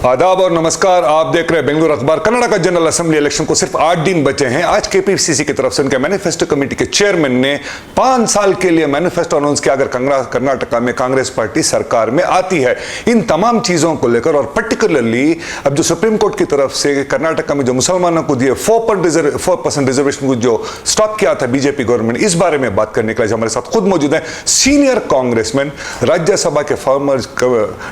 आदाब और नमस्कार। आप देख रहे हैं बेंगलुरु अखबार। कनाडा का जनरल असेंबली इलेक्शन को सिर्फ 8 दिन बचे हैं। आज केपीसीसी की तरफ से उनके मैनिफेस्टो कमेटी के चेयरमैन ने 5 साल के लिए मैनिफेस्टो अनाउंस किया अगर कर्नाटका में कांग्रेस पार्टी सरकार में आती है। इन तमाम चीजों को लेकर और पर्टिकुलरली अब जो सुप्रीम कोर्ट की तरफ से कर्नाटका में जो मुसलमानों को दिए 4% रिजर्वेशन को जो स्टॉप किया था बीजेपी गवर्नमेंट, इस बारे में बात करने के लिए हमारे साथ खुद मौजूद है सीनियर कांग्रेसमैन, राज्यसभा के फॉर्मर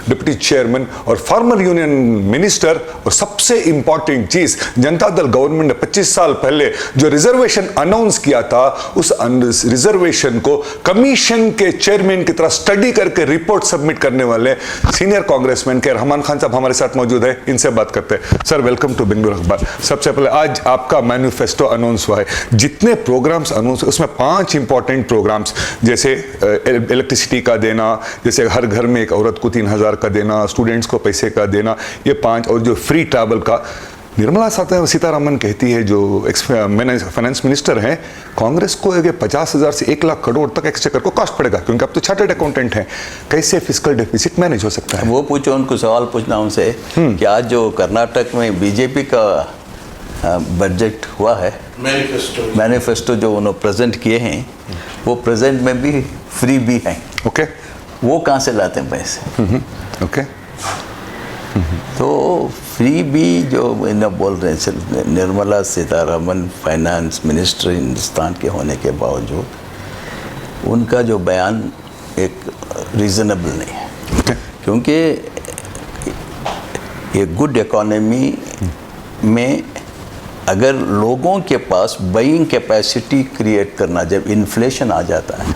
डिप्टी चेयरमैन और फॉर्मर यूनियन मिनिस्टर, और सबसे इंपॉर्टेंट चीज जनता दल गवर्नमेंट ने 25 साल पहले जो रिजर्वेशन अनाउंस किया था उस रिजर्वेशन को कमीशन के चेयरमैन की तरह स्टडी करके रिपोर्ट सबमिट करने वाले सीनियर कांग्रेसमैन के रहमान खान साहब हमारे साथ मौजूद है। इनसे बात करते हैं। सर, वेलकम टू बेंगलुरु अखबार। सबसे पहले आज आपका मैनिफेस्टो अनाउंस हुआ है। जितने प्रोग्राम्स अनाउंस उसमें 5 इंपॉर्टेंट प्रोग्राम्स जैसे इलेक्ट्रिसिटी का देना, जैसे हर घर में एक औरत को 3000 का देना, स्टूडेंट्स को पैसे का देना, ये 5, और जो फ्री ट्रैवल का। निर्मला सीतारमण कहती है, जो फाइनेंस मिनिस्टर हैं, कांग्रेस को 50,000 से 1 लाख करोड़ तक एक्सचेकर को कॉस्ट पड़ेगा क्योंकि अब तो चार्टर्ड अकाउंटेंट हैं। कैसे फिस्कल डेफिसिट मैनेज हो सकता है? वो पूछो, उनको सवाल पूछना उनसे कि आज जो कर्नाटक में बीजेपी का बजट हुआ है, मैनिफेस्टो जो उन्होंने प्रेजेंट किए हैं, वो प्रेजेंट में भी फ्री भी हैं। ओके, वो कहाँ से लाते हैं पैसे? ओके, तो फ्री भी जो इन्हें बोल रहे हैं, निर्मला सीतारमण फाइनेंस मिनिस्टर हिंदुस्तान के होने के बावजूद उनका जो बयान एक रीज़नेबल नहीं है। क्योंकि एक गुड इकोनॉमी में अगर लोगों के पास बाइंग कैपेसिटी क्रिएट करना, जब इन्फ्लेशन आ जाता है,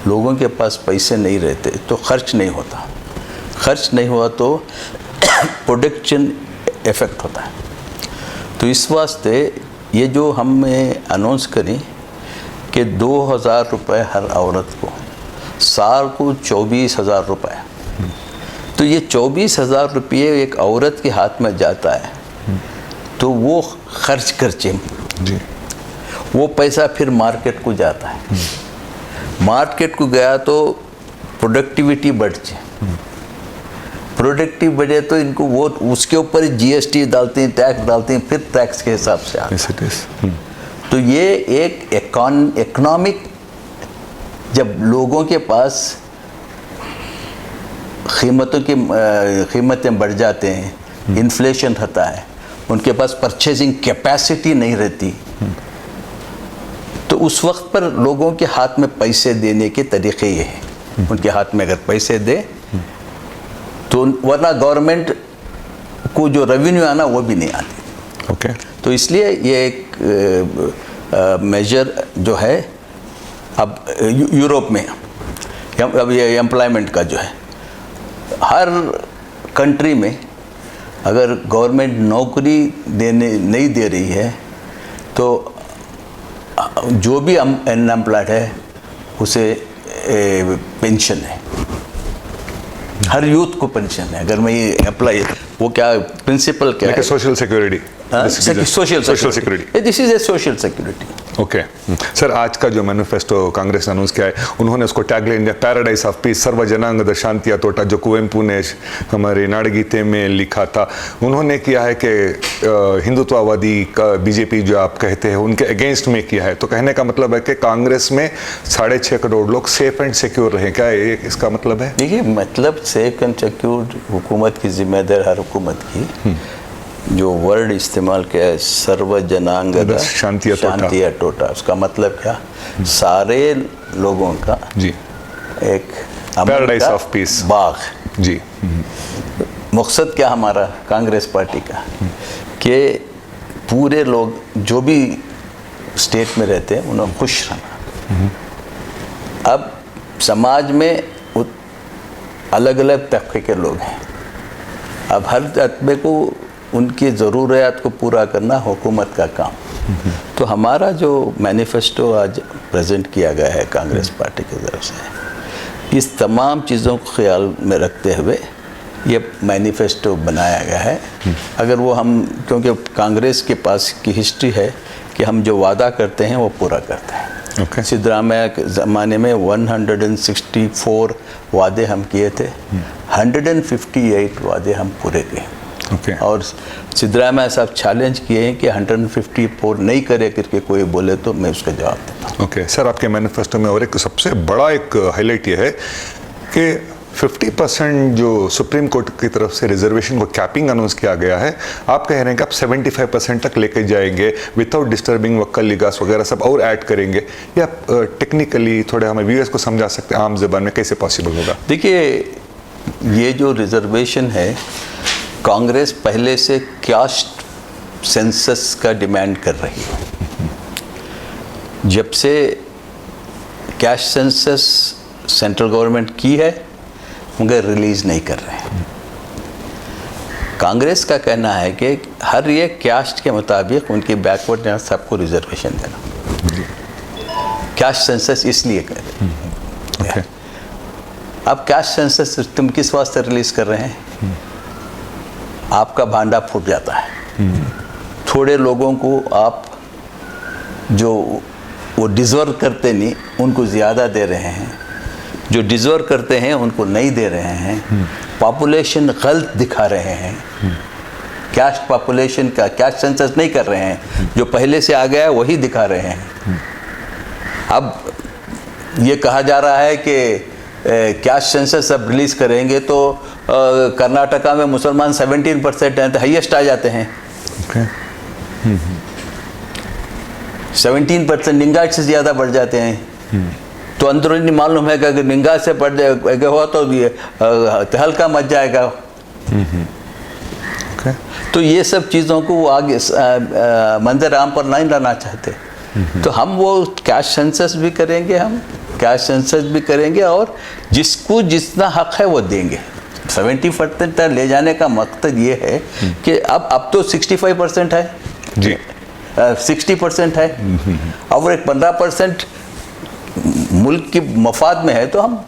लोगों के पास पैसे नहीं रहते तो खर्च नहीं होता, खर्च नहीं हुआ तो प्रोडक्शन इफेक्ट होता है। तो इस वास्ते ये जो हमने अनाउंस करी कि 2000 रुपये हर औरत को, साल को 24,000 रुपये, तो ये 24,000 रुपये एक औरत के हाथ में जाता है तो वो खर्च खर्चे जी, वो पैसा फिर मार्केट को जाता है। मार्केट को गया तो प्रोडक्टिविटी बढ़ती है, प्रोडक्टिव बढ़े तो इनको वो उसके ऊपर जीएसटी डालते हैं, टैक्स डालते हैं, फिर टैक्स के हिसाब से आते हैं। तो ये एक इकोनॉमिक, जब लोगों के पास कीमतें बढ़ जाते हैं, इन्फ्लेशन होता है, उनके पास परचेजिंग कैपेसिटी नहीं रहती, तो उस वक्त पर लोगों के हाथ में पैसे देने के तरीके ये हैं। उनके हाथ में अगर पैसे दे तो वरना गवर्नमेंट को जो रेवेन्यू आना वो भी नहीं आती। ओके, तो इसलिए ये एक मेजर जो है अब यूरोप में, अब ये एम्प्लॉयमेंट का जो है, हर कंट्री में अगर गवर्नमेंट नौकरी नहीं दे रही है तो जो भी अनएम्प्लॉयड है उसे पेंशन है, हर यूथ को पेंशन है। अगर मैं ये अप्लाई, वो क्या प्रिंसिपल क्या है? Social security, social security, this is a social security. Okay sir, आज का जो मैनिफेस्टो कांग्रेस ने अनाउंस किया है, उन्होंने उसको टैगलाइन दिया पैराडाइज ऑफ पीस, सर्व जनांगद शांति तोटा, जो कुवेंपू ने हमारे नाड़गीते में लिखा था। उन्होंने किया है कि हिंदुत्ववादी का बीजेपी जो आप कहते हैं उनके अगेंस्ट में किया है। तो कहने का मतलब है कि कांग्रेस में 6.5 करोड़ लोग सेफ एंड सिक्योर रहे, क्या इसका मतलब है? देखिए, मतलब सेफ एंड सिक्योर हुकूमत की जिम्मेदारी, हर हुकूमत की। जो वर्ड इस्तेमाल किया है, सर्व जनांगद शांति टोटा, उसका मतलब क्या? सारे लोगों का जी एक पैराडाइज ऑफ पीस बाग जी। मकसद क्या हमारा कांग्रेस पार्टी का कि पूरे लोग जो भी स्टेट में रहते हैं उन्हें खुश रहना। अब समाज में अलग अलग तबके के लोग हैं, अब हर तबके को उनकी ज़रूरियात को पूरा करना हुकूमत का काम। तो हमारा जो मैनिफेस्टो आज प्रेजेंट किया गया है कांग्रेस पार्टी की तरफ से, इस तमाम चीज़ों को ख्याल में रखते हुए ये मैनिफेस्टो बनाया गया है। अगर वो हम, क्योंकि कांग्रेस के पास की हिस्ट्री है कि हम जो वादा करते हैं वो पूरा करते हैं। सिद्धरामैया के ज़माने में 164 वादे हम किए थे, 158 वादे हम पूरे किए। ओके। और सिद्धरामैया साहब चैलेंज किए हैं कि 154 नहीं करे करके कोई बोले तो मैं उसका जवाब देता हूँ। ओके सर, आपके मैनिफेस्टो में और एक सबसे बड़ा एक हाईलाइट ये है कि 50% जो सुप्रीम कोर्ट की तरफ से रिजर्वेशन को कैपिंग अनाउंस किया गया है, आप कह रहे हैं कि आप 75% तक लेके जाएंगे विदाउट डिस्टर्बिंग वक्कल लिगास वगैरह सब और ऐड करेंगे, या टेक्निकली थोड़े हमें व्यूअर्स को समझा सकते हैं आम ज़बान में कैसे पॉसिबल होगा? देखिए, ये जो रिजर्वेशन है, कांग्रेस पहले से कास्ट सेंसस का डिमांड कर रही है। जब से कास्ट सेंसस सेंट्रल गवर्नमेंट की है, मगर रिलीज नहीं कर रहे हैं। कांग्रेस का कहना है कि हर एक कास्ट के मुताबिक उनकी बैकवर्ड सबको रिजर्वेशन देना। कास्ट सेंसस इसलिए कर रहे हैं। अब कास्ट सेंसस तुम किस वास्ते रिलीज कर रहे हैं? आपका भांडा फूट जाता है। थोड़े लोगों को आप जो वो डिजर्व करते नहीं, उनको ज़्यादा दे रहे हैं, जो डिजर्व करते हैं उनको नहीं दे रहे हैं। पॉपुलेशन गलत दिखा रहे हैं। कास्ट पॉपुलेशन का कास्ट सेंसस नहीं कर रहे हैं, जो पहले से आ गया है वही दिखा रहे हैं। अब ये कहा जा रहा है कि कास्ट सेंसस अब रिलीज करेंगे तो कर्नाटका में मुसलमान 17% हैं, तो हाईएस्ट आ जाते हैं। 17% लिंगायत से ज़्यादा बढ़ जाते हैं। तो अंदरूनी मालूम है कि अगर लिंगायत से बढ़ गया हुआ तो तहलका मच जाएगा। तो ये सब चीज़ों को वो आगे मंजर आम पर नहीं लाना चाहते। तो हम वो कास्ट सेंसस भी करेंगे, हम कास्ट सेंसस भी करेंगे और जिसको जितना हक है वो देंगे। 70% तक ले जाने का मकसद ये है कि अब तो 65% है जी, 60% है और एक 15% मुल्क की मफाद में है, तो हम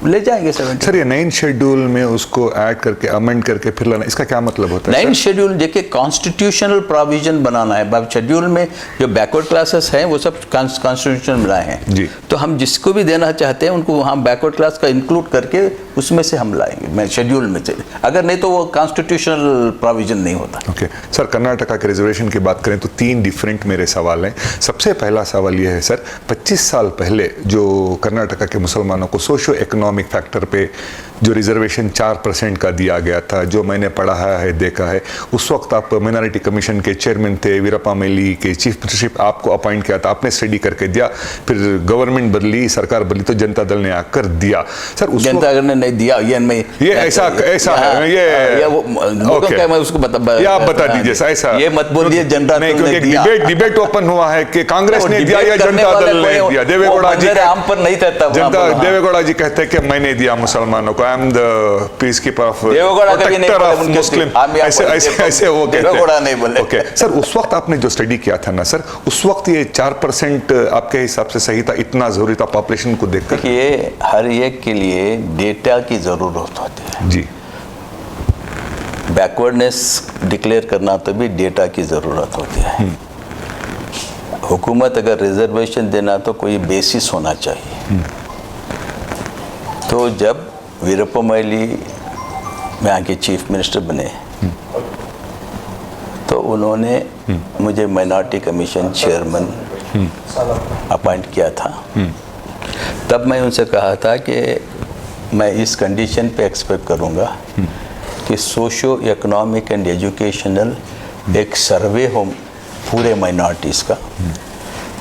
ले जाएंगे 70। सर, ये 9 शेड्यूल में उसको ऐड करके अमेंड करके फिर लाना, इसका क्या मतलब होता है? 9 शेड्यूल देखिए कॉन्स्टिट्यूशनल प्रोविजन बनाना है। शेड्यूल में जो बैकवर्ड क्लासेस हैं वो सब कॉन्स्टिट्यूशन बनाए हैं जी। तो हम जिसको भी देना चाहते हैं उनको वहाँ बैकवर्ड क्लास का इंक्लूड करके उसमें से हम लाएंगे, मैं शेड्यूल में से। अगर नहीं तो वो कॉन्स्टिट्यूशनल प्रोविजन नहीं होता। ओके सर, कर्नाटका के रिजर्वेशन की बात करें तो 3 डिफरेंट मेरे सवाल हैं। सबसे पहला सवाल ये है सर, 25 साल पहले जो कर्नाटका के मुसलमानों को सोशो इकोनॉमिक फैक्टर पे जो रिजर्वेशन 4% का दिया गया था, जो मैंने पढ़ा है देखा है, उस वक्त आप माइनॉरिटी कमीशन के चेयरमैन थे, वीरप्पा मोइली के चीफ मिनिस्टरशिप आपको अपॉइंट किया था, आपने स्टडी करके दिया, फिर गवर्नमेंट बदली, सरकार बदली तो जनता दल ने आकर दिया। सर उस जनता दल ने नहीं दिया, ये ऐसा है, ये ओके, मैं उसको आप बता दीजिए। ऐसा ये मत बोलिए जनता दल ने दिया। डिबेट ओपन हुआ है कि कांग्रेस ने दिया या जनता दल ने दिया। देवेगौड़ा जी आम पर नहीं था, देवेगौड़ा जी कहते हैं कि मैंने दिया मुसलमानों को, I am the peacekeeper of protector of Muslim, ऐसे वो कहते हैं। ओके सर, उस वक्त आपने जो स्टडी किया था ना सर, उस वक्त ये 4% आपके हिसाब से सही था? इतना जरूरी था पॉपुलेशन को देखकर? ये हर एक के लिए डेटा की जरूरत होती है जी। बैकवर्डनेस डिक्लेयर करना तो भी डेटा की ज़रूरत होती है। हुकूमत अगर रिजर्वेशन देना तो कोई बेसिस होना चाहिए। तो जब वीरप्पा मोइली यहाँ के चीफ मिनिस्टर बने तो उन्होंने मुझे माइनॉरिटी कमीशन चेयरमैन अपॉइंट किया था। तब मैं उनसे कहा था कि मैं इस कंडीशन पे एक्सपेक्ट करूँगा कि सोशो इकोनॉमिक एंड एजुकेशनल एक सर्वे हो पूरे माइनॉरिटीज़ का,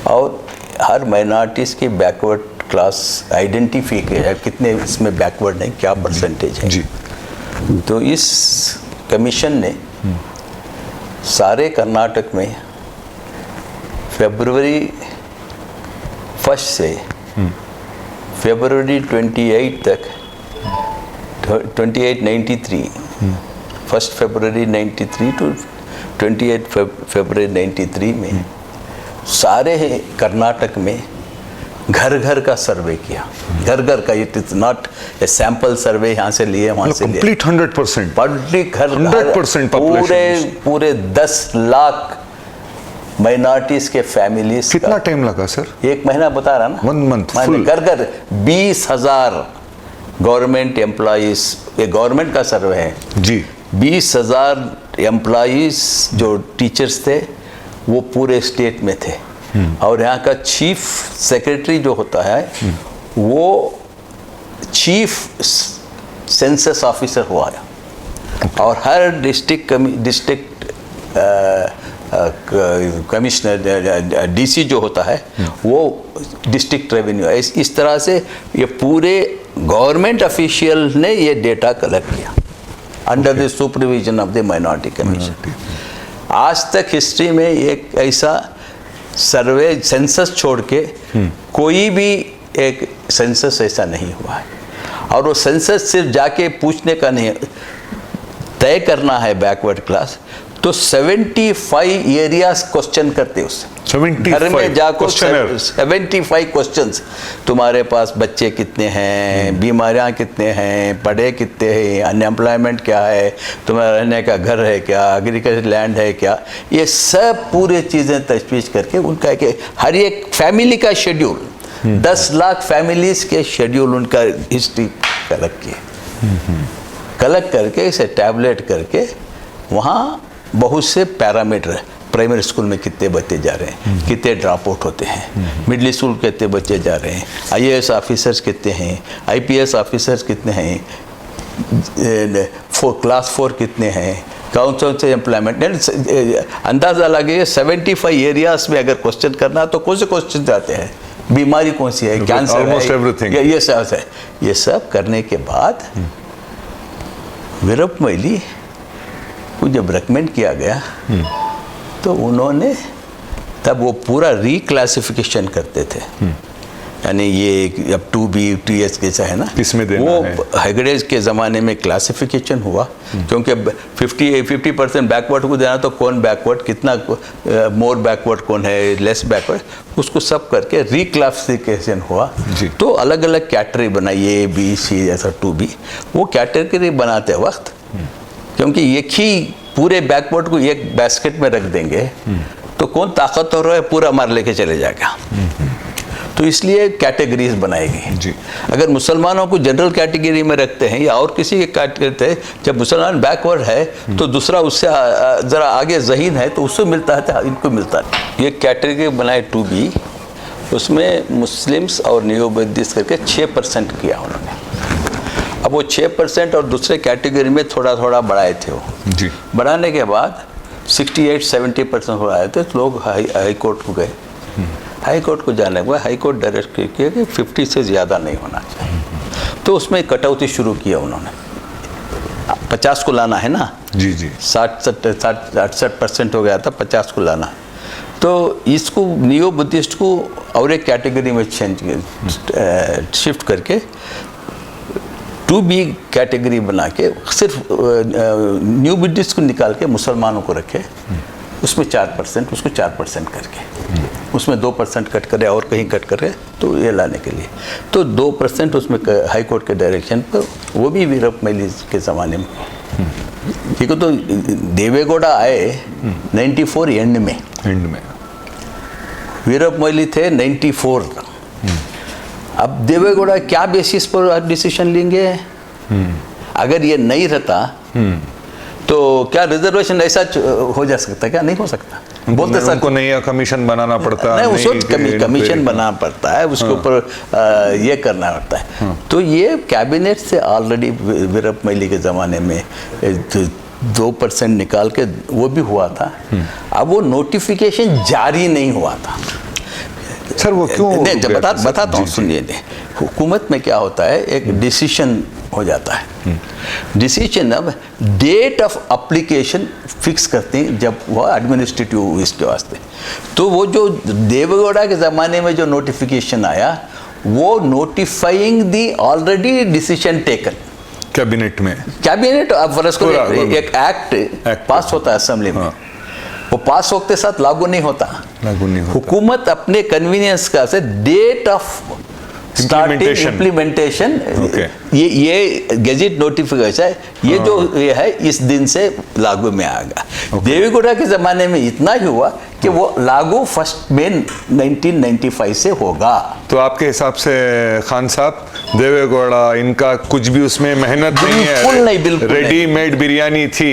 और हर माइनॉरिटीज़ की बैकवर्ड क्लास आइडेंटिफाई किया, कितने इसमें बैकवर्ड हैं, क्या परसेंटेज है जी। तो इस कमीशन ने सारे कर्नाटक में फरवरी 1 से फरवरी 28 तक 2893 1 फरवरी 93 टू 28 फरवरी 93 में सारे कर्नाटक में घर घर का सर्वे किया। घर घर का, it is not a sample survey, यहाँ से लिए वहाँ से लिए, कंप्लीट 100% पब्लिक घर 100% पूरे 10 लाख माइनॉरिटीज के फैमिलीज। कितना टाइम लगा सर? 1 महीना बता रहा ना, 1 मंथ घर घर 20,000 गवर्नमेंट एम्प्लॉइज, ये गवर्नमेंट का सर्वे है जी, 20,000 एम्प्लॉइज जो टीचर्स थे वो पूरे स्टेट में थे। और यहाँ का चीफ सेक्रेटरी जो होता है वो चीफ सेंसस ऑफिसर हुआ है। और हर डिस्ट्रिक्ट कमिश्नर डीसी जो होता है वो डिस्ट्रिक्ट रेवेन्यू। इस तरह से ये पूरे गवर्नमेंट ऑफिशियल ने ये डेटा कलेक्ट किया under the supervision of the minority commission. आज तक हिस्ट्री में एक ऐसा सर्वे सेंसस छोड़ के कोई भी एक सेंसस ऐसा नहीं हुआ है। और वो सेंसस सिर्फ जाके पूछने का नहीं, तय करना है बैकवर्ड क्लास, तो 75 एरियाज क्वेश्चन करते उससे। 75 घर में जाकर questionnaire। 75 क्वेश्चंस, तुम्हारे पास बच्चे कितने हैं, बीमारियां कितने हैं, पढ़े कितने हैं, अनएम्प्लॉयमेंट क्या है, तुम्हारा रहने का घर है क्या, एग्रीकल्चर लैंड है क्या, ये सब पूरे चीज़ें तजवीज़ करके उनका कि हर एक फैमिली का शेड्यूल, 10 लाख फैमिलीज के शेड्यूल उनका हिस्ट्री कलेक्ट किए। कलेक्ट करके इसे टैबलेट करके वहाँ बहुत से पैरामीटर, प्राइमरी स्कूल में कितने बच्चे जा रहे हैं, कितने ड्रॉप आउट होते हैं, मिडिल स्कूल कितने बच्चे जा रहे हैं, IAS ऑफिसर्स कितने हैं, IPS ऑफिसर्स कितने हैं, क्लास 4 कितने हैं, कौन कौन से एम्प्लॉयमेंट, अंदाज़ा लगे 75 एरियाज में अगर क्वेश्चन करना तो कौन से क्वेश्चन आते हैं, बीमारी कौन सी है, कैंसर है, ये सब है। ये सब करने के बाद वीरप्प मोइली को जब रिकमेंड किया गया तो उन्होंने तब वो पूरा रिक्लासिफिकेशन करते थे, यानी ये अब 2B 2S कैसा है ना, किसमें देना है। वो हेगड़े के ज़माने में क्लासिफिकेशन हुआ, क्योंकि 50% बैकवर्ड को देना, तो कौन बैकवर्ड, कितना मोर बैकवर्ड कौन है, लेस बैकवर्ड, उसको सब करके रिक्लासिफिकेशन हुआ। तो अलग अलग कैटेगरी बनाई, A B C ऐसा 2B। वो कैटेगरी बनाते वक्त क्योंकि एक ही पूरे बैकवर्ड को एक बास्केट में रख देंगे तो कौन ताकतवर है पूरा मार लेके चले जाएगा, तो इसलिए कैटेगरीज बनाएगी जी। अगर मुसलमानों को जनरल कैटेगरी में रखते हैं या और किसी के कैटेगरी, जब मुसलमान बैकवर्ड है तो दूसरा उससे ज़रा आगे ज़हीन है तो उससे मिलता है तो इनको मिलता है। ये कैटेगरी बनाए 2B, उसमें मुस्लिम्स और नियो बुद्धिस्ट करके 6% किया उन्होंने। अब वो 6% और दूसरे कैटेगरी में थोड़ा थोड़ा बढ़ाए थे वो जी। बढ़ाने के बाद 68-70% हो आए थे, तो लोग हाई कोर्ट को गए। हाई कोर्ट को जाने के बाद हाई कोर्ट डायरेक्ट किया कि 50 से ज़्यादा नहीं होना चाहिए, तो उसमें कटौती शुरू किया उन्होंने। 50 को लाना है ना जी जी, 60-68% हो गया था, 50 को लाना, तो इसको नियो बुद्धिस्ट को और एक कैटेगरी में शिफ्ट करके 2B कैटेगरी बना के सिर्फ न्यू बुद्धिस्ट को निकाल के मुसलमानों को रखे, उसमें 4%, उसको 4% करके उसमें 2% कट करे और कहीं कट करे, तो ये लाने के लिए तो 2% उसमें हाई कोर्ट के डायरेक्शन पर, वो भी वीरप्प मोइली के ज़माने में। देखो तो देवेगौड़ा आए 94 एंड में वीरप्प मोइली थे 94। अब देवेगौड़ा क्या बेसिस पर डिसीजन लेंगे, अगर ये नहीं रहता तो क्या रिजर्वेशन ऐसा हो जा सकता है क्या, नहीं हो सकता। बोलते सर को नया कमीशन बनाना पड़ता है, नहीं कमीशन बनाना पड़ता है, उसके ऊपर ये करना पड़ता है। तो ये कैबिनेट से ऑलरेडी वीरप्प मोइली के ज़माने में 2% निकाल के वो भी हुआ था। अब वो नोटिफिकेशन जारी नहीं हुआ था सर, वो क्यों? नहीं, बताता हूँ, सुनिए। हुकूमत में क्या होता है, एक डिसीजन हो जाता है, डिसीजन अब डेट ऑफ एप्लीकेशन फिक्स करते हैं जब वह एडमिनिस्ट्रेटिव इसके वास्ते। तो वो जो देवेगौड़ा के ज़माने में जो नोटिफिकेशन आया, वो नोटिफाइंग दी ऑलरेडी डिसीजन टेकन कैबिनेट। अब फर्ज को एक एक्ट पास होता है असेंबली में, वो पास होते साथ लागू नहीं होता। हुकूमत अपने कन्वीनियंस का से डेट ऑफ स्टार्टिंग इम्प्लीमेंटेशन, ये गेजेट नोटिफिकेशन है, ये जो ये है इस दिन से लागू में आएगा। देवेगौड़ा के ज़माने में इतना ही हुआ कि वो लागू 1 मई 1995 से होगा। तो आपके हिसाब से खान साहब, देवेगौड़ा, इनका कुछ भी उसमें मेहनत नहीं है? बिल्कुल नहीं, बिल्कुल नहीं। रेडीमेड बिरयानी थी,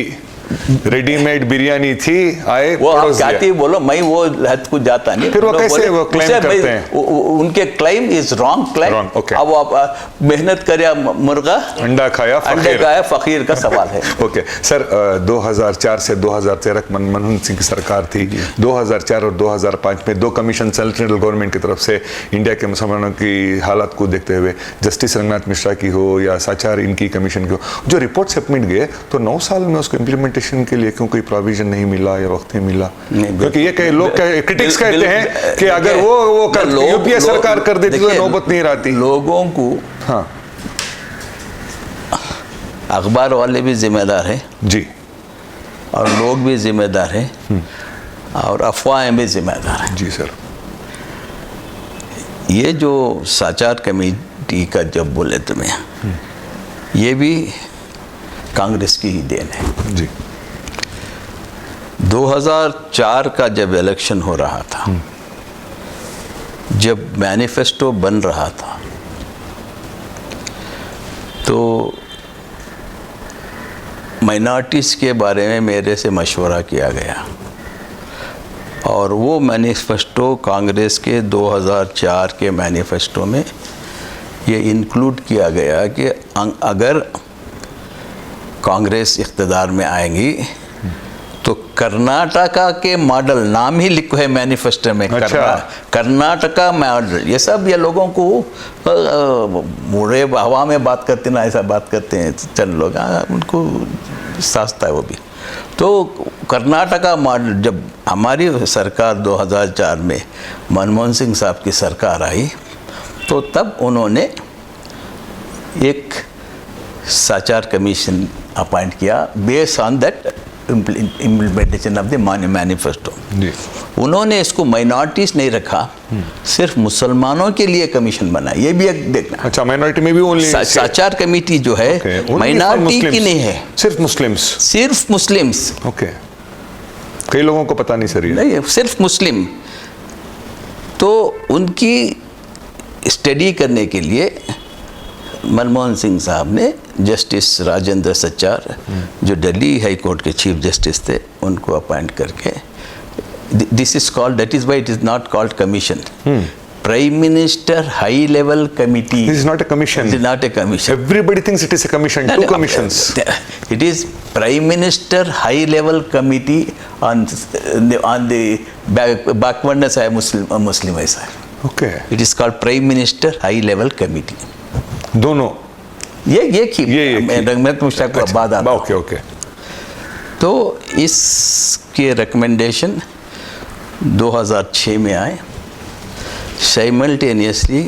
रेडीमेड बिरयानी थी, आए वो आप परोस दिया। कहते ही बोलो, मैं वो हद को जाता नहीं। फिर वो कैसे वो claim उसे करते हैं? उनके claim is wrong claim. Wrong, okay. अब आप मेहनत करे मुर्गा, अंडा खाया अंडे फकीर। खाया फकीर का सवाल है। ओके सर, 2004 से 2013 मनमोहन सिंह की सरकार थी। 2004 और 2005 में 2 कमीशन सेंट्रल गवर्नमेंट की तरफ से इंडिया के मुसलमानों की हालत को देखते हुए, जस्टिस रंगनाथ मिश्रा की हो या साचार इनकी कमीशन की हो, जो रिपोर्ट सबमिट गए तो 9 साल में उसको इम्प्लीमेंटेशन के लिए क्यों कोई प्रोविजन नहीं मिला या वक्त नहीं मिला? क्योंकि ये कई लोग क्रिटिक्स कहते हैं कि अगर वो यूपीए सरकार कर देती तो नौबत नहीं रहती। लोगों को, हाँ अखबार वाले भी जिम्मेदार हैं जी, और लोग भी जिम्मेदार हैं, और अफवाहें भी जिम्मेदार हैं। जी सर। ये जो साचार कमेटी का जब बोले तुम्हें, ये भी कांग्रेस की ही देन है। जी 2004 का जब इलेक्शन हो रहा था, जब मैनिफेस्टो बन रहा था, तो माइनॉरिटीज़ के बारे में मेरे से मशवरा किया गया, और वो मैनिफेस्टो कांग्रेस के 2004 के मैनिफेस्टो में ये इंक्लूड किया गया कि अगर कांग्रेस इख्तिदार में आएंगी तो कर्नाटका के मॉडल, नाम ही लिखो है मैनिफेस्टो में, अच्छा। कर्नाटका मॉडल। ये सब ये लोगों को मुड़े हवा में बात करते ना, ऐसा बात करते हैं चंद लोग, उनको सास्ता है वो भी। तो कर्नाटका मॉडल, जब हमारी सरकार 2004 में मनमोहन सिंह साहब की सरकार आई, तो तब उन्होंने एक साचार कमीशन अपॉइंट किया based on that implementation of the manifesto. उन्होंने इसको माइनॉरिटीज नहीं रखा, सिर्फ मुसलमानों के लिए कमीशन बना। ये भी एक देखना। अच्छा, माइनॉरिटी में भी ओनली साचार कमेटी जो है माइनॉरिटी की नहीं है, सिर्फ मुस्लिम्स। सिर्फ मुस्लिम्स। ओके, कई लोगों को पता नहीं सर ये। नहीं, सिर्फ मुस्लिम। तो उनकी स्टडी करने के लिए मनमोहन सिंह साहब ने जस्टिस राजेंद्र सचार, जो दिल्ली हाई कोर्ट के चीफ जस्टिस थे, उनको अपॉइंट करके, this is called, that is why it is not called commission, prime minister high level committee. This is not a commission. It is not a commission. Everybody thinks it is a commission. Two commissions. It is Prime Minister High Level Committee on the backwardness है Muslim ऐसा है। Okay. It is called Prime Minister High Level Committee. दोनों। ये की ये रंगनाथ मिश्रा को बाद आता। Okay okay. तो इसके रिकमेंडेशन 2006 में आए। साइमल्टेनियसली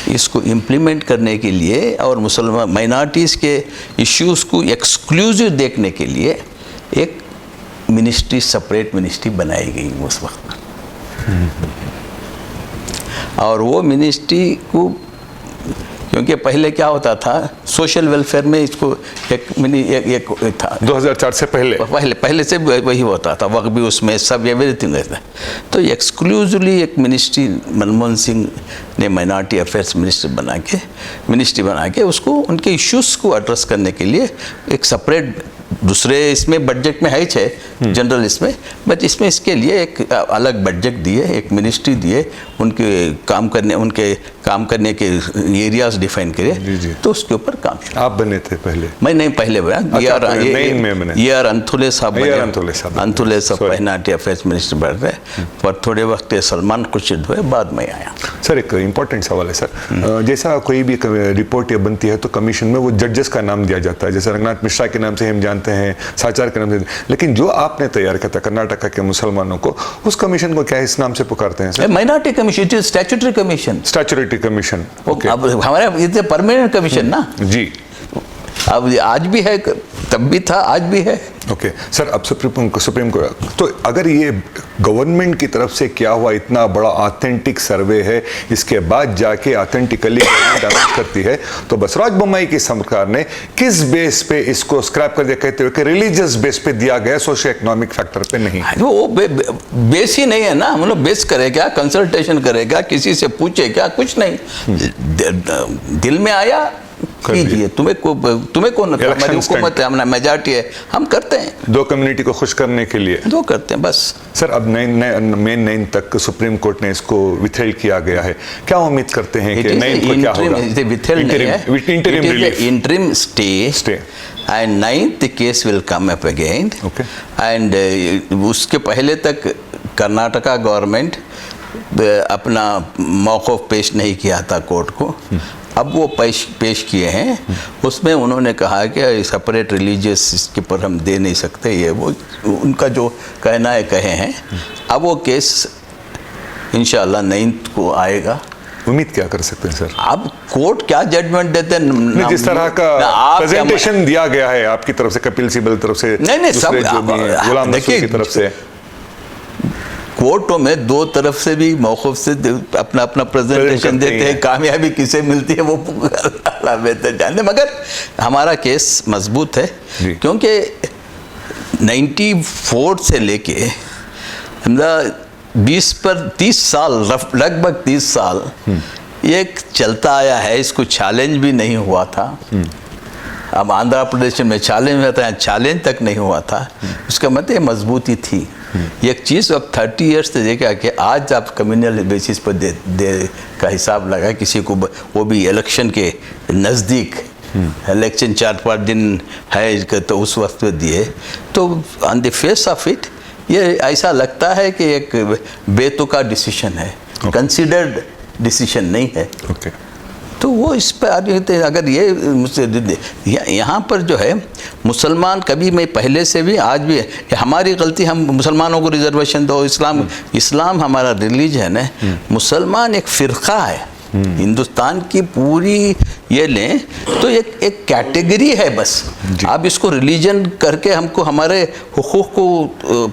इसको इम्प्लीमेंट करने के लिए और मुसलमान माइनॉरिटीज़ के इश्यूज़ को एक्सक्लूसिव देखने के लिए एक मिनिस्ट्री, सेपरेट मिनिस्ट्री बनाई गई उस वक्त। और वो मिनिस्ट्री को, क्योंकि पहले क्या होता था, सोशल वेलफेयर में इसको एक था 2004 से पहले से वही होता था, वक्त भी उसमें सब एवरीथिंग रहता है। तो एक्सक्लूसिवली एक मिनिस्ट्री मनमोहन सिंह ने माइनॉरिटी अफेयर्स मिनिस्ट्री बना के उसको उनके इश्यूज़ को एड्रेस करने के लिए एक सेपरेट, दूसरे इसमें बजट में है जनरल इसमें, बट इसमें इसके लिए एक अलग बजट दिए, एक मिनिस्ट्री दिए, उनके काम करने के एरियाज डिफाइन करे, तो उसके ऊपर काम शुरू। आप बने थे पहले? मैं नहीं, पहले बना। ये आर अंथुले साहब माइनॉरिटी अफेयर्स मिनिस्टर बन रहे, पर थोड़े वक्त सलमान खुर्शीद हुए, बाद में आया। सर एक इम्पोर्टेंट सवाल है सर, जैसा कोई भी रिपोर्ट या बनती है तो कमीशन में वो जजेस का नाम दिया जाता है, जैसे रंगनाथ मिश्रा के नाम से हम जानते हैं, साचार के नाम से, लेकिन जो आपने तैयार किया था कर्नाटका के मुसलमानों को, उस कमीशन को क्या इस नाम से पुकारते हैं sir? Minority commission, it is statutory commission. Statutory commission, okay. अब हमारे ये परमानेंट कमीशन ना जी। अब आज भी है, तब भी था, आज भी है। ओके सर, अब सुप्रीम कोर्ट तो अगर ये गवर्नमेंट की तरफ से क्या हुआ, इतना बड़ा ऑथेंटिक सर्वे है, इसके बाद जाके ऑथेंटिकली अनाउंस करती है, तो बसवराज बोम्मई की सरकार ने किस बेस पे इसको स्क्रैप कर दिया, कहते हुए कि रिलीजियस बेस पे दिया गया, सोशियो इकोनॉमिक फैक्टर पे नहीं? वो बेस ही नहीं है ना। हम लोग बेस करे क्या, कंसल्टेशन करेगा, किसी से पूछे क्या, कुछ नहीं, दिल में आया कीजिए। तुम्हें कौन, हमारी हुकूमत है, हमारा मेजॉरिटी है, हम करते हैं दो कम्युनिटी को खुश करने के लिए, दो करते हैं बस। सर अब मेन 9 तक सुप्रीम कोर्ट ने इसको विथेल्ड किया गया है, क्या उम्मीद करते हैं कि 9 को क्या होगा? Interim stay and 9th the case will come up again. Okay. And उसके पहले तक कर्नाटका गवर्नमेंट अपना मौक़िफ़ पेश नहीं किया था कोर्ट को, अब वो पेश किए हैं। उसमें उन्होंने कहा कि सेपरेट रिलीजियस इसके पर हम दे नहीं सकते, ये वो उनका जो कहना है कहे हैं। अब वो केस इंशाअल्लाह 9th को आएगा। उम्मीद क्या कर सकते हैं सर? अब कोर्ट क्या जजमेंट देते हैं, जिस तरह का प्रेजेंटेशन दिया गया है आपकी तरफ से, कपिल सिब्बल तरफ से, नहीं सब गुलाम नबी की तरफ से, कोर्टों में दो तरफ से भी मौक़िफ़ से अपना अपना प्रेजेंटेशन देते हैं। कामयाबी किसे मिलती है वो अल्लाह बेहतर जानते, मगर हमारा केस मजबूत है क्योंकि 94 से लेके 20 पर 30 साल, लगभग 30 साल ये चलता आया है, इसको चैलेंज भी नहीं हुआ था। अब आंध्र प्रदेश में चैलेंज होता है, चैलेंज तक नहीं हुआ था, उसका मतलब मजबूती थी। एक चीज़ अब 30 ईयर्स से देखा कि आज आप कम्युनल बेसिस पर दे का हिसाब लगा किसी को, वो भी इलेक्शन के नज़दीक, इलेक्शन 4-5 दिन है तो उस वक्त में दिए, तो on the face of it ये ऐसा लगता है कि एक बेतुका डिसीजन है, कंसिडर्ड डिसीजन नहीं है। तो वो इस पर अगर ये मुझसे यहाँ पर जो है मुसलमान, कभी मैं पहले से भी आज भी हमारी गलती, हम मुसलमानों को रिजर्वेशन दो, इस्लाम हमारा रिलीजन है, मुसलमान एक फ़िरक़ा है, हिंदुस्तान की पूरी ये लें तो एक कैटेगरी है बस। आप इसको रिलीजन करके हमको हमारे हुकूक को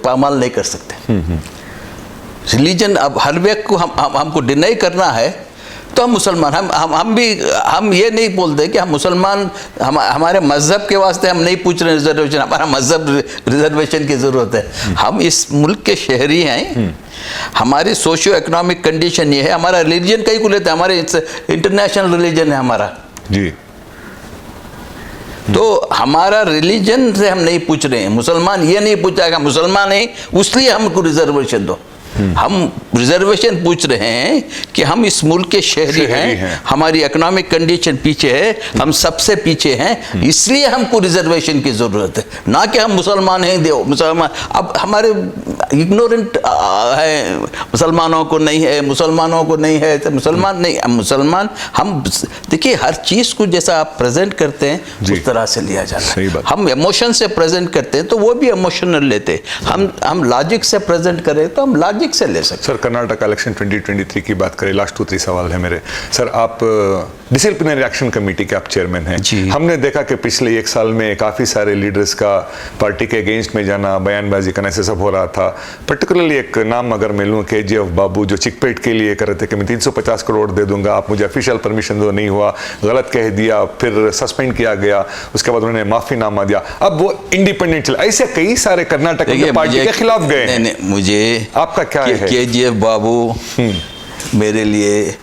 पामाल नहीं कर सकते। रिलीजन अब हर व्यक्ति को हमको डिनाई करना है तो हम मुसलमान, हम ये नहीं बोलते कि हम मुसलमान, हमारे मज़हब के वास्ते हम नहीं पूछ रहे रिजर्वेशन, हमारा मज़हब रिजर्वेशन की ज़रूरत है। हम इस मुल्क के शहरी हैं, हमारी सोशियो इकोनॉमिक कंडीशन ये है, हमारा रिलीजन कहीं को लेते हैं, हमारे इंटरनेशनल रिलीजन है हमारा जी। तो हमारा रिलीजन से हम नहीं पूछ रहे हैं, मुसलमान ये नहीं पूछा मुसलमान है इसलिए हमको रिजर्वेशन दो। हम रिजर्वेशन पूछ रहे हैं कि हम इस मुल्क के शहरी हैं, हमारी इकोनॉमिक कंडीशन पीछे है, हम सबसे पीछे हैं, इसलिए हमको रिजर्वेशन की ज़रूरत है, ना कि हम मुसलमान हैं दो मुसलमान। अब हमारे इग्नोरेंट है, मुसलमानों को नहीं है, मुसलमानों को नहीं है, तो मुसलमान नहीं, मुसलमान हम देखिए हर चीज़ को जैसा आप प्रेजेंट करते हैं उस तरह से लिया जाता है। हम इमोशन से प्रेजेंट करते हैं तो वो भी इमोशनल लेते, हम लॉजिक से प्रेजेंट करें तो हम लॉजिक से ले सकते। सर कर्नाटक इलेक्शन 2023 की बात करें, लास्ट 2-3 सवाल है मेरे। सर आप डिसिप्लिनरी एक्शन कमेटी के आप चेयरमैन हैं, हमने देखा कि पिछले 1 साल में काफ़ी सारे लीडर्स का पार्टी के अगेंस्ट में जाना, बयानबाजी करना, ऐसे सब हो रहा था। पर्टिकुलरली एक नाम अगर मैं लूँ, KGF बाबू, जो चिकपेट के लिए कर रहे थे कि मैं 350 करोड़ दे दूंगा, आप मुझे ऑफिशियल परमिशन दो, नहीं हुआ, गलत कह दिया, फिर सस्पेंड किया गया, उसके बाद उन्होंने माफीनामा दिया, अब वो इंडिपेंडेंट चला। ऐसे कई सारे कर्नाटक में पार्टी के खिलाफ गए। मुझे आपका क्या है? KGF बाबू मेरे लिए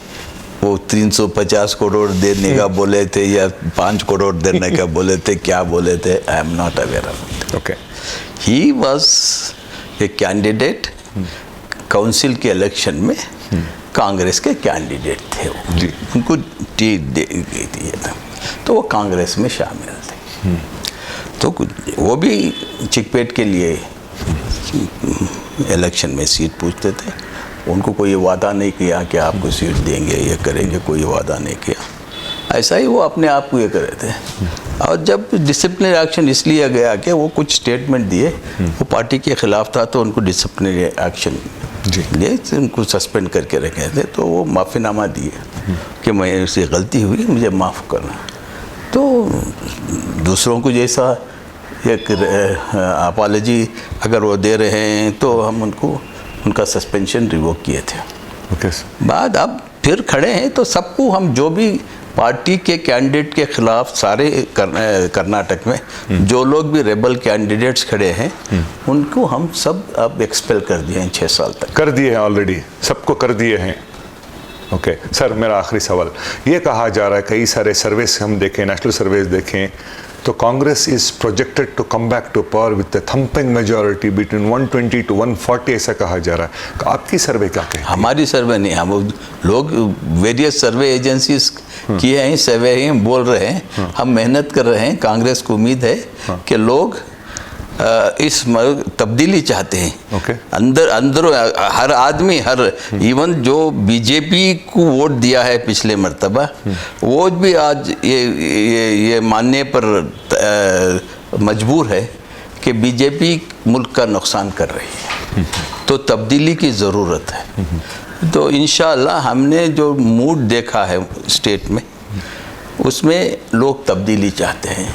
वो 350 करोड़ देने का बोले थे या 5 करोड़ देने का बोले थे, क्या बोले थे, I am not aware of it. Okay, he was a candidate, council के इलेक्शन में कांग्रेस के कैंडिडेट थे वो जी, उनको टिकट दी गई थी, तो वो कांग्रेस में शामिल थे। तो वो भी चिकपेट के लिए इलेक्शन में सीट पूछते थे, उनको कोई वादा नहीं किया कि आपको सीट देंगे, ये करेंगे, कोई वादा नहीं किया। ऐसा ही वो अपने आप को ये कर रहे थे। और जब डिसिप्लिनरी एक्शन इसलिए गया कि वो कुछ स्टेटमेंट दिए, वो पार्टी के खिलाफ था, तो उनको डिसिप्लिनरी एक्शन लिए, उनको सस्पेंड करके रखे थे। तो वो माफ़ीनामा दिए कि मैं उससे गलती हुई, मुझे माफ़ करना। तो दूसरों को जैसा एक अपॉलजी अगर वो दे रहे हैं तो हम उनका सस्पेंशन रिवोक किए थे। ओके बाद अब फिर खड़े हैं तो सबको हम जो भी पार्टी के कैंडिडेट के खिलाफ सारे कर्नाटक में जो लोग भी रेबल कैंडिडेट्स खड़े हैं उनको हम सब अब एक्सपेल कर दिए हैं 6 साल तक। कर दिए हैं ऑलरेडी, सबको कर दिए हैं। ओके सर, मेरा आखिरी सवाल, ये कहा जा रहा है कई सारे सर्वेस हम देखें, नेशनल सर्वेस देखें तो Congress is projected to come back to power with thumping majority between 120 to 140, ऐसा कहा जा रहा है। तो आपकी सर्वे क्या कहती है? हमारी सर्वे नहीं, हम लोग वेरियस सर्वे एजेंसीज किए हैं, सर्वे हैं, बोल रहे हैं, हम मेहनत कर रहे हैं। कांग्रेस को उम्मीद है कि लोग इस तब्दीली चाहते हैं। ओके। अंदर हर आदमी, हर इवन जो बीजेपी को वोट दिया है पिछले मर्तबा, वो भी आज ये मानने पर मजबूर है कि बीजेपी मुल्क का नुकसान कर रही है, तो तब्दीली की ज़रूरत है। तो इंशाअल्लाह हमने जो मूड देखा है स्टेट में, उसमें लोग तब्दीली चाहते हैं।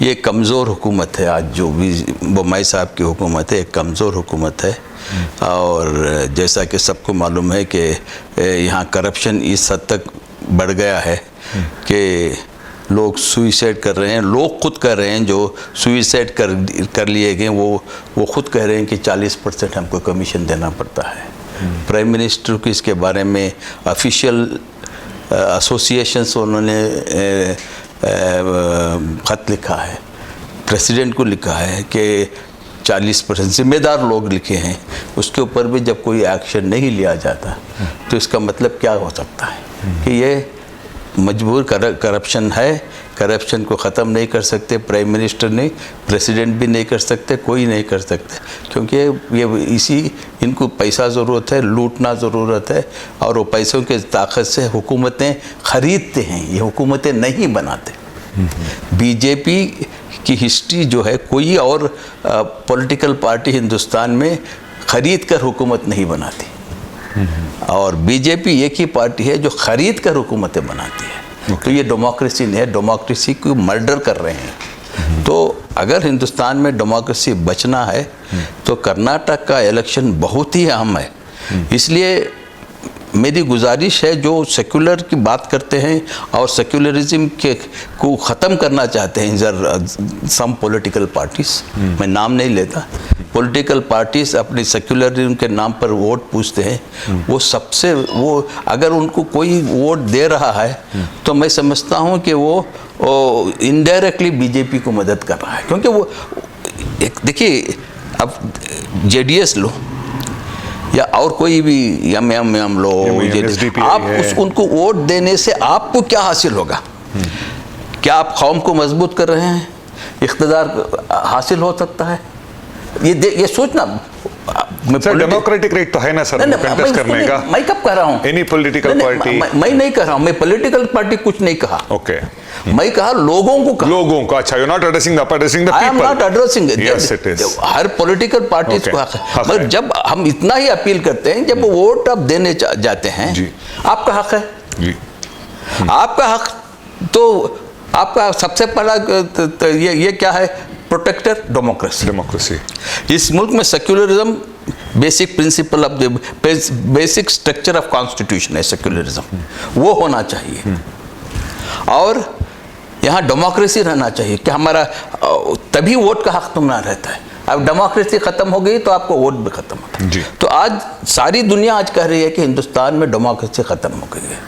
ये कमज़ोर हुकूमत है आज, जो भी बोम्मई साहब की हुकूमत है, एक कमज़ोर हुकूमत है। और जैसा कि सबको मालूम है कि यहाँ करप्शन इस हद तक बढ़ गया है कि लोग सुइसाइड कर रहे हैं। लोग खुद कर रहे हैं, जो सुइसाइड कर लिए गए वो खुद कह रहे हैं कि 40% हमको कमीशन देना पड़ता है। प्राइम मिनिस्टर को इसके बारे में ऑफिशियल एसोसिएशंस उन्होंने ख़त लिखा है, प्रेसिडेंट को लिखा है कि 40% जिम्मेदार लोग लिखे हैं, उसके ऊपर भी जब कोई एक्शन नहीं लिया जाता तो इसका मतलब क्या हो सकता है कि ये मजबूर करप्शन है। करप्शन को ख़त्म नहीं कर सकते प्राइम मिनिस्टर नहीं, प्रेसिडेंट भी नहीं कर सकते, कोई नहीं कर सकते, क्योंकि ये इनको पैसा ज़रूरत है, लूटना ज़रूरत है, और वो पैसों के ताकत से हुकूमतें ख़रीदते हैं, ये हुकूमतें नहीं बनाते। बीजेपी की हिस्ट्री जो है, कोई और पॉलिटिकल पार्टी हिंदुस्तान में ख़रीद कर हुकूमत नहीं बनाती, और बीजेपी एक ही पार्टी है जो ख़रीद कर हुकूमतें बनाती है। तो ये डेमोक्रेसी नहीं है, डेमोक्रेसी को मर्डर कर रहे हैं। तो अगर हिंदुस्तान में डेमोक्रेसी बचना है तो कर्नाटक का इलेक्शन बहुत ही अहम है। इसलिए मेरी गुजारिश है, जो सेक्युलर की बात करते हैं और सेक्युलरिज्म को ख़त्म करना चाहते हैं सम पॉलिटिकल पार्टीज़, मैं नाम नहीं लेता, पॉलिटिकल पार्टीज़ अपनी सेक्युलरिज्म के नाम पर वोट पूछते हैं। वो अगर उनको कोई वोट दे रहा है तो मैं समझता हूँ कि वो इनडायरेक्टली बीजेपी को मदद कर रहा है, क्योंकि वो देखिए, अब जेडीएस लो या और कोई भी एम लो, आप उनको वोट देने से आपको क्या हासिल होगा? क्या आप कौम को मजबूत कर रहे हैं? इख्तिदार हासिल हो सकता है? ये सोचना। सर, डेमोक्रेटिक राइट तो है ना सर कंटेस्ट करने का? मैं कब कह रहा हूँ? Any political party? मैं नहीं कह रहा हूँ, मैं पॉलिटिकल पार्टी कुछ नहीं कहा। ओके, मैं कहा लोगों को कहा। लोगों को, अच्छा, you not addressing the people. I am not addressing, yes it is. Her political party को हक है, मगर जब हम इतना ही अपील करते हैं, जब वोट आप देने जाते हैं, आपका हक है जी, आपका हक। तो आपका सबसे बड़ा ये क्या है? Protector democracy. इस मुल्क में secularism basic principle of the basic structure of constitution है, सेक्युलरिज्म वो होना चाहिए, और यहाँ डेमोक्रेसी रहना चाहिए कि हमारा, तभी वोट का हक तुम्हारा रहता है। अब डेमोक्रेसी ख़त्म हो गई तो आपको वोट भी ख़त्म होता है। तो आज सारी दुनिया आज कह रही है कि हिंदुस्तान में डेमोक्रेसी ख़त्म हो गई है।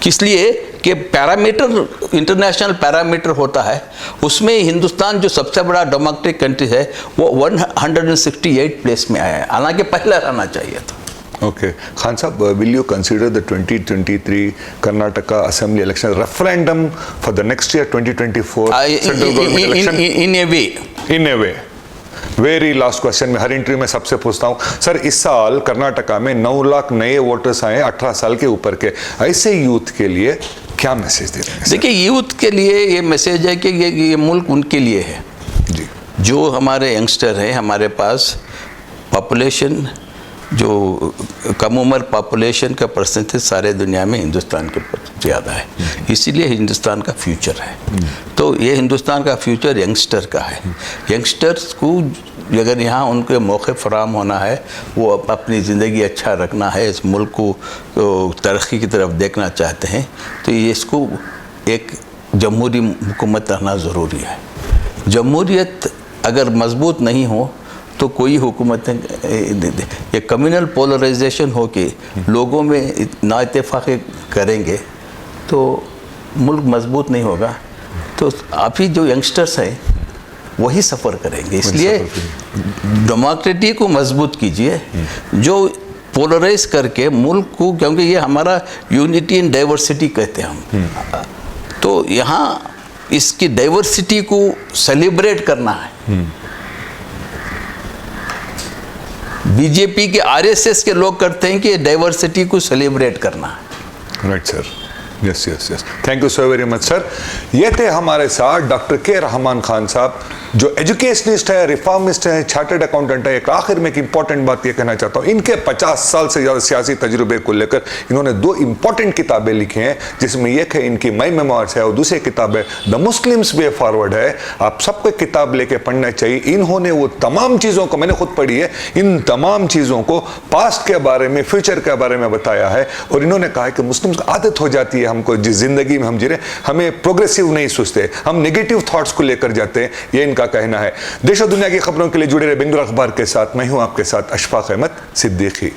किस लिए? कि पैरामीटर, इंटरनेशनल पैरामीटर होता है, उसमें हिंदुस्तान जो सबसे बड़ा डेमोक्रेटिक कंट्री है वो 168 प्लेस में आया है, हालांकि पहले रहना चाहिए था। ओके, खान साहब, will you consider the 2023 Karnataka Assembly election referendum for the next year 2024 central government election? In a way. Very last question, मैं हर इंटरव्यू में सबसे पूछता हूँ सर, इस साल कर्नाटका में 9 लाख नए वोटर्स आए 18 साल के ऊपर के, ऐसे यूथ के लिए क्या मैसेज दे रहे हैं? देखिए, यूथ के लिए ये मैसेज है कि ये मुल्क उनके लिए है जी। जो हमारे यंगस्टर हैं, हमारे पास पॉपुलेशन जो कम उम्र पॉपुलेशन का परसेंटेज सारे दुनिया में हिंदुस्तान के ज़्यादा है, इसीलिए हिंदुस्तान का फ्यूचर है। तो ये हिंदुस्तान का फ्यूचर यंगस्टर का है। यंगस्टर्स को अगर यहाँ उनके मौके फराम होना है, वो अपनी ज़िंदगी अच्छा रखना है, इस मुल्क को तरक्की की तरफ देखना चाहते हैं, तो ये इसको एक जमहूरी हुकूमत रहना ज़रूरी है। जमहूरियत अगर मजबूत नहीं हो तो कोई हुकूमत ये कम्युनल पोलराइजेशन हो के लोगों में ना इत्तेफाक़ी करेंगे तो मुल्क मजबूत नहीं होगा। तो आप ही जो यंगस्टर्स हैं वही सफ़र करेंगे। इसलिए डेमोक्रेसी को मजबूत कीजिए, जो पोलराइज करके मुल्क को, क्योंकि ये हमारा यूनिटी इन डाइवर्सिटी कहते हैं हम, तो यहाँ इसकी डाइवर्सिटी को सेलिब्रेट करना है। बीजेपी के आरएसएस के लोग करते हैं कि डाइवर्सिटी को सेलिब्रेट करना है। Right sir, yes yes yes, thank you so very much sir. ये थे हमारे साथ डॉक्टर के रहमान खान साहब, जो एजुकेशनिस्ट है, रिफॉर्मिस्ट है, चार्टर्ड अकाउंटेंट है। एक आखिर में एक इंपॉर्टेंट बात ये कहना चाहता हूँ, इनके 50 साल से ज़्यादा सियासी तजुर्बे को लेकर इन्होंने 2 इंपॉर्टेंट किताबें लिखी हैं, जिसमें एक है इनकी माई मेमोइर्स है और दूसरी किताब है द मुस्लिम्स वे फॉरवर्ड है। आप सबको किताब लेके पढ़ना चाहिए। इन्होंने वो तमाम चीज़ों को, मैंने खुद पढ़ी है, इन तमाम चीज़ों को पास्ट के बारे में, फ्यूचर के बारे में बताया है। और इन्होंने कहा है कि मुस्लिम्स को आदत हो जाती है, हमको जिस जिंदगी में हम जी रहे, हमें प्रोग्रेसिव नहीं सोचते, हम नेगेटिव थॉट्स को लेकर जाते हैं, ये इनका कहना है। देश और दुनिया की खबरों के लिए जुड़े रहे बेंगलुरु अखबार के साथ। मैं हूं आपके साथ अशफाक अहमद सिद्दीकी।